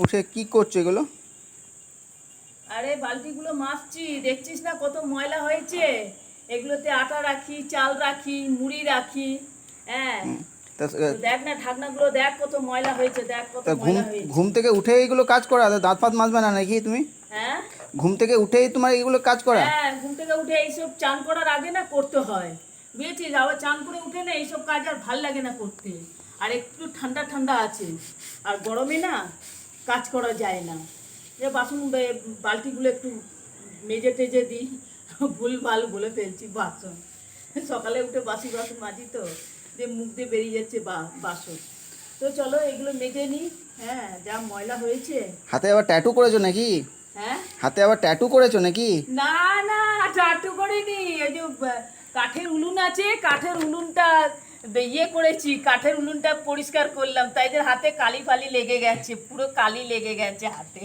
উঠে কি করছো এগুলো? আরে বালতিগুলো মাজছি, দেখছিস না কত ময়লা হয়েছে। এগুলোতে আটা রাখি, চাল রাখি, মুড়ি রাখি। হ্যাঁ, তা তো দেখ না ঢাকনাগুলো, দেখ কত ময়লা হয়েছে, দেখ কত তা ঘুম ময়লা হয়েছে। ঘুম থেকে উঠে এইগুলো কাজ করা? তা দাঁত ফাত মাজবে না নাকি তুমি? হ্যাঁ ঘুম থেকে উঠেই তোমার এগুলো কাজ করা? হ্যাঁ, ঘুম থেকে উঠে এইসব চান করার আগে না করতে হয়, বুঝেছিস। আবার চান করে উঠে না এইসব কাজ আর ভাল লাগে না করতে। আর একটু ঠান্ডা ঠান্ডা আছে, আর গরমে না কাজ করা যায় না। যে বাসন বালতিগুলো একটু মেজে টেজে দিই। ভুল ভাল বলে ফেলছি বাসন। সকালে উঠে বাসি বাসন মাজি তো, যে মুখ দিয়ে বেরিয়ে যাচ্ছে বাসন। তো চলো এগুলো মেজে নিই। হ্যাঁ, যা ময়লা হয়েছে। হাতে আবার ট্যাটু করেছো নাকি? হ্যাঁ, হাতে আবার ট্যাটু করেছো নাকি? না না, টাটু করিনি। ওই যে কাঠের উনুন আছে, কাঠের উনুনটা ইয়ে করেছি, কাঠের উনুনটা পরিষ্কার করলাম, তাই যে হাতে কালি ফালি লেগে গেছে, পুরো কালি লেগে গেছে হাতে।